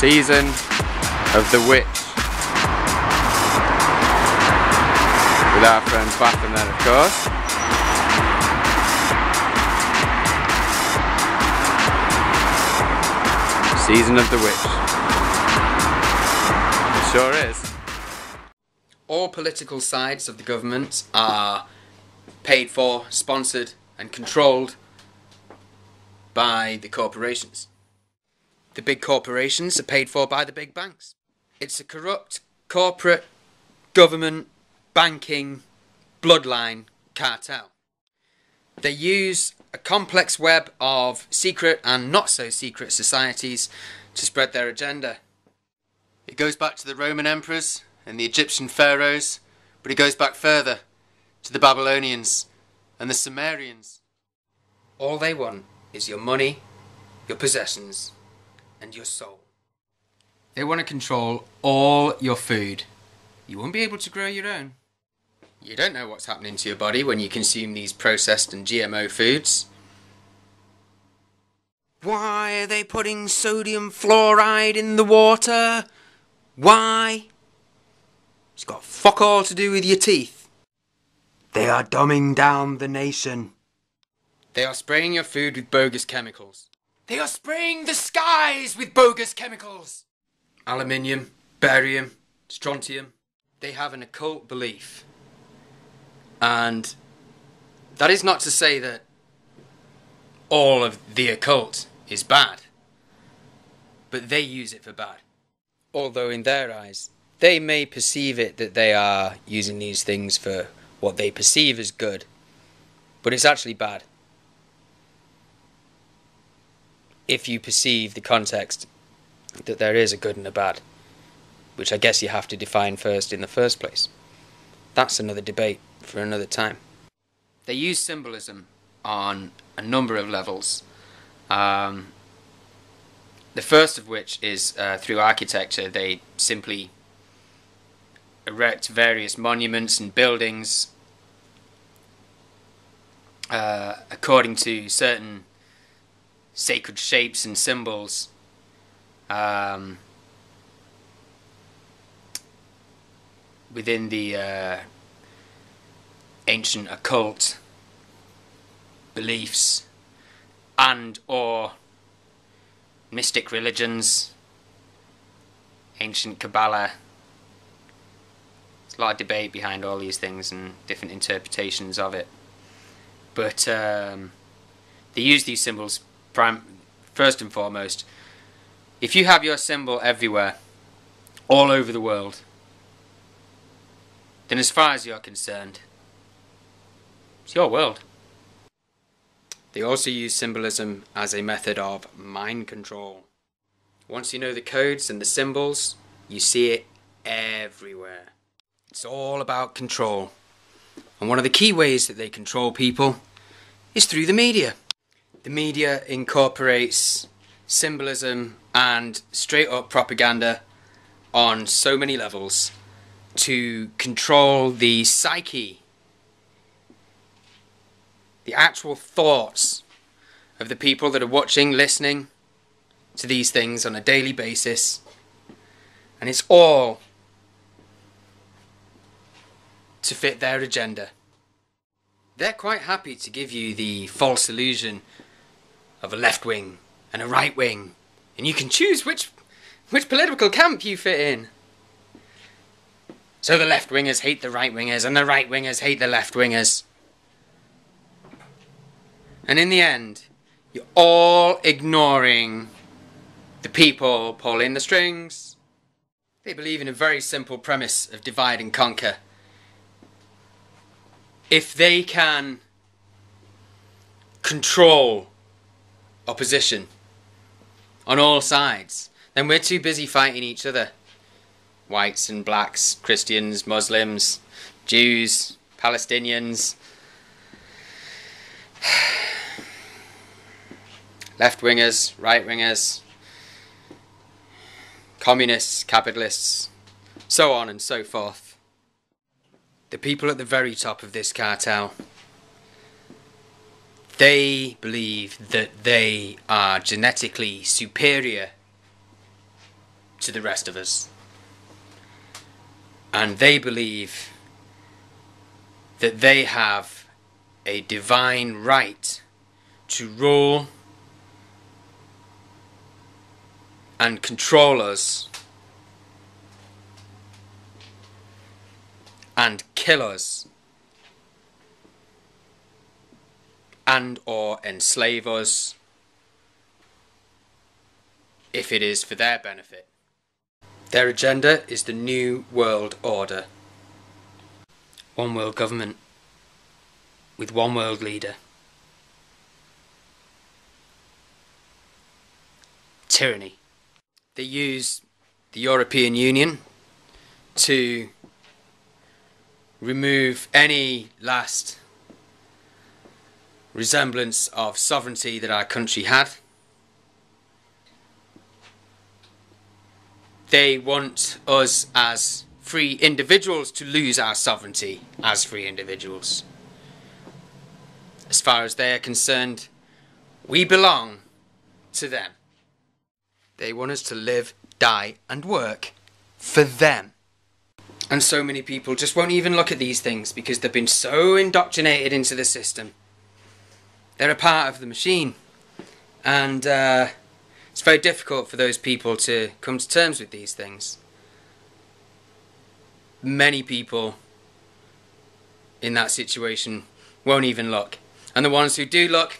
Season of the Witch. With our friend Batham then, of course. Season of the Witch. It sure is. All political sides of the government are paid for, sponsored and controlled by the corporations. The big corporations are paid for by the big banks. It's a corrupt corporate government banking bloodline cartel. They use a complex web of secret and not so secret societies to spread their agenda. It goes back to the Roman emperors and the Egyptian pharaohs, but it goes back further to the Babylonians and the Sumerians. All they want is your money, your possessions, and your soul. They want to control all your food. You won't be able to grow your own. You don't know what's happening to your body when you consume these processed and GMO foods. Why are they putting sodium fluoride in the water? Why? It's got fuck all to do with your teeth. They are dumbing down the nation. They are spraying your food with bogus chemicals. They are spraying the skies with bogus chemicals. Aluminium, barium, strontium. They have an occult belief. And that is not to say that all of the occult is bad. But they use it for bad. Although in their eyes, they may perceive it that they are using these things for what they perceive as good. But it's actually bad. If you perceive the context that there is a good and a bad, which I guess you have to define first in the first place. That's another debate for another time. They use symbolism on a number of levels. The first of which is through architecture. They simply erect various monuments and buildings according to certain sacred shapes and symbols. Within the ancient occult beliefs and or mystic religions, ancient Kabbalah. There's a lot of debate behind all these things and different interpretations of it. But they use these symbols first and foremost. If you have your symbol everywhere, all over the world, then as far as you're concerned, it's your world. They also use symbolism as a method of mind control. Once you know the codes and the symbols, you see it everywhere. It's all about control. And one of the key ways that they control people is through the media. The media incorporates symbolism and straight up propaganda on so many levels to control the psyche, the actual thoughts of the people that are watching, listening to these things on a daily basis. And it's all to fit their agenda. They're quite happy to give you the false illusion of a left wing and a right wing, and you can choose which political camp you fit in. So the left wingers hate the right wingers and the right wingers hate the left wingers. And in the end, you're all ignoring the people pulling the strings. They believe in a very simple premise of divide and conquer. If they can control opposition on all sides, then we're too busy fighting each other. Whites and blacks, Christians, Muslims, Jews, Palestinians, left-wingers, right-wingers, communists, capitalists, so on and so forth. The people at the very top of this cartel, they believe that they are genetically superior to the rest of us. And they believe that they have a divine right to rule and control us and kill us and or enslave us if it is for their benefit. Their agenda is the New World Order. One world government with one world leader. Tyranny. They use the European Union to remove any last resemblance of sovereignty that our country had. They want us as free individuals to lose our sovereignty as free individuals. As far as they are concerned, we belong to them. They want us to live, die and work for them. And so many people just won't even look at these things because they've been so indoctrinated into the system. They're a part of the machine. And it's very difficult for those people to come to terms with these things. Many people in that situation won't even look. And the ones who do look,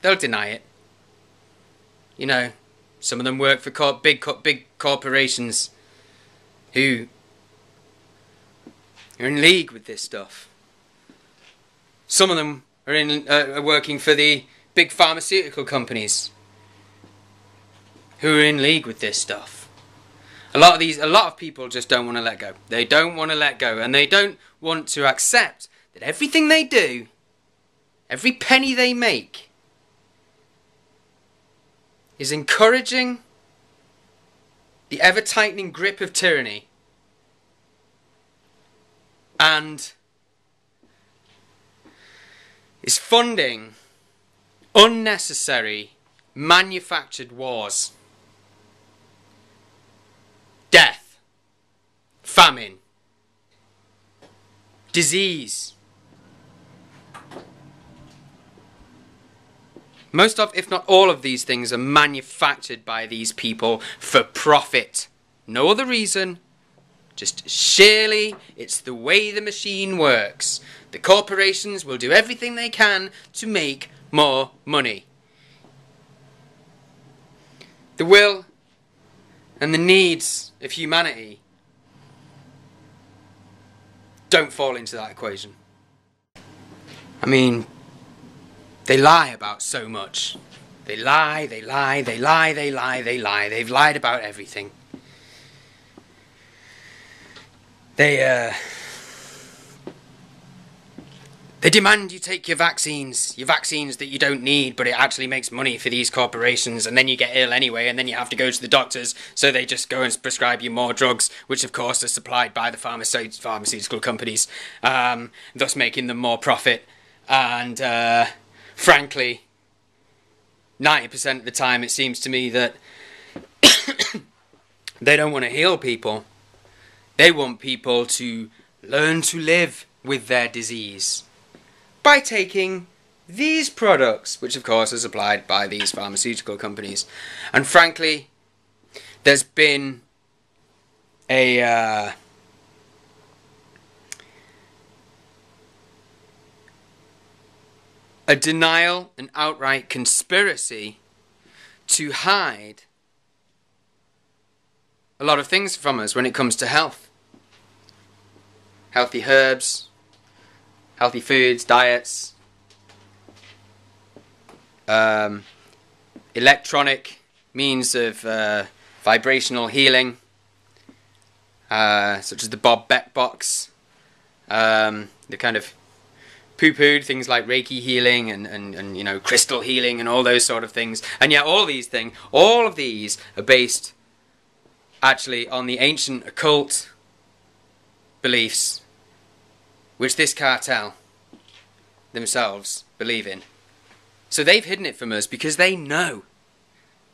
they'll deny it. You know, some of them work for big corporations who are in league with this stuff. Some of them are working for the big pharmaceutical companies who are in league with this stuff. A lot of people just don't want to let go. They don't want to let go, and they don't want to accept that everything they do, every penny they make, is encouraging the ever-tightening grip of tyranny and is funding unnecessary manufactured wars, death, famine, disease. Most of, if not all of these things are manufactured by these people for profit. No other reason. Just sheerly, it's the way the machine works. The corporations will do everything they can to make more money. The will and the needs of humanity don't fall into that equation. I mean, they lie about so much. They lie, they lie, they lie, they lie, they lie. They've lied about everything. They demand you take your vaccines that you don't need, but it actually makes money for these corporations, and then you get ill anyway, and then you have to go to the doctors, so they just go and prescribe you more drugs, which of course are supplied by the pharmaceutical companies, thus making them more profit. And frankly, 90% of the time it seems to me that they don't want to heal people. They want people to learn to live with their disease by taking these products, which of course are supplied by these pharmaceutical companies. And frankly, there's been a denial, an outright conspiracy to hide a lot of things from us when it comes to health. Healthy herbs, healthy foods, diets, electronic means of vibrational healing, such as the Bob Beck box, the kind of poo-pooed things like Reiki healing and you know, crystal healing and all those sort of things. And yet all of these are based actually on the ancient occult beliefs which this cartel themselves believe in. So they've hidden it from us because they know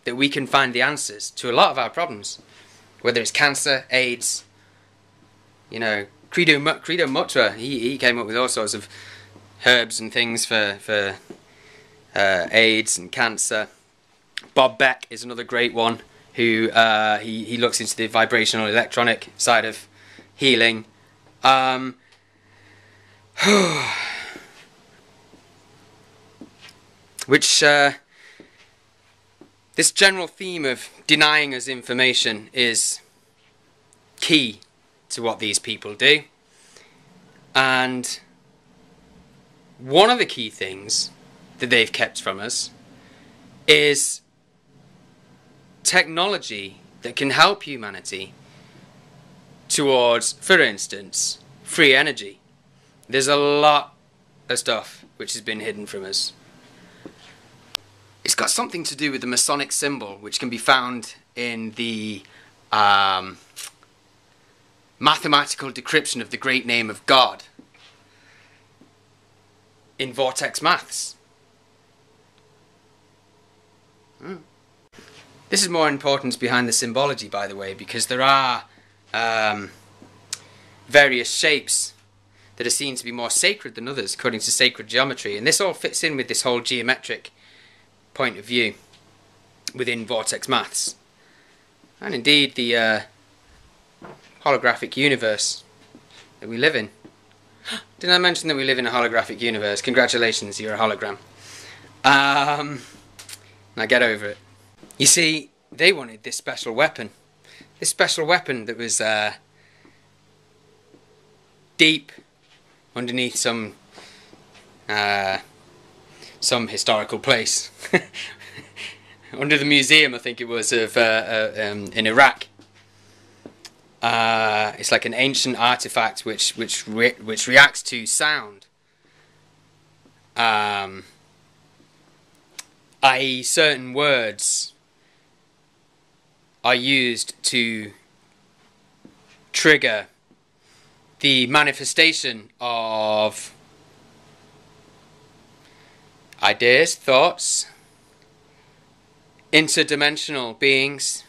that we can find the answers to a lot of our problems. whether it's cancer, AIDS, you know, Credo Mutra, he came up with all sorts of herbs and things for AIDS and cancer. Bob Beck is another great one, who he looks into the vibrational electronic side of healing. Which this general theme of denying us information is key to what these people do. And one of the key things that they've kept from us is technology that can help humanity towards, for instance, free energy. There's a lot of stuff which has been hidden from us. It's got something to do with the Masonic symbol, which can be found in the mathematical decryption of the great name of God in Vortex Maths. This is more important behind the symbology, by the way, because there are various shapes that are seen to be more sacred than others according to sacred geometry, and this all fits in with this whole geometric point of view within Vortex Maths, and indeed the holographic universe that we live in. Didn't I mention that we live in a holographic universe? Congratulations, you're a hologram. Now get over it. You see, they wanted this special weapon. This special weapon that was deep underneath some historical place. Under the museum, I think it was, of in Iraq. It's like an ancient artifact which reacts to sound. I.e., certain words are used to trigger the manifestation of ideas, thoughts, interdimensional beings.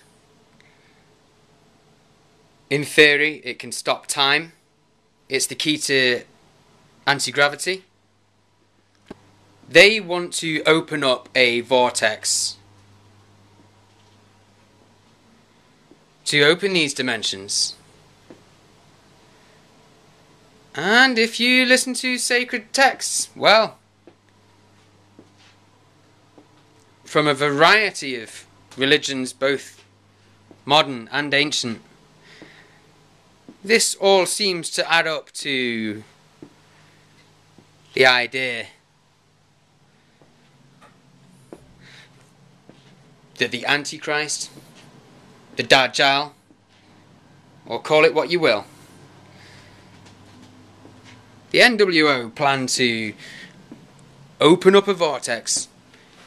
In theory, it can stop time. It's the key to anti-gravity. They want to open up a vortex to open these dimensions. And if you listen to sacred texts, well, from a variety of religions, both modern and ancient, this all seems to add up to the idea that the Antichrist, the Dajjal, or call it what you will, the NWO plan to open up a vortex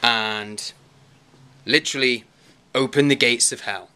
and literally open the gates of hell.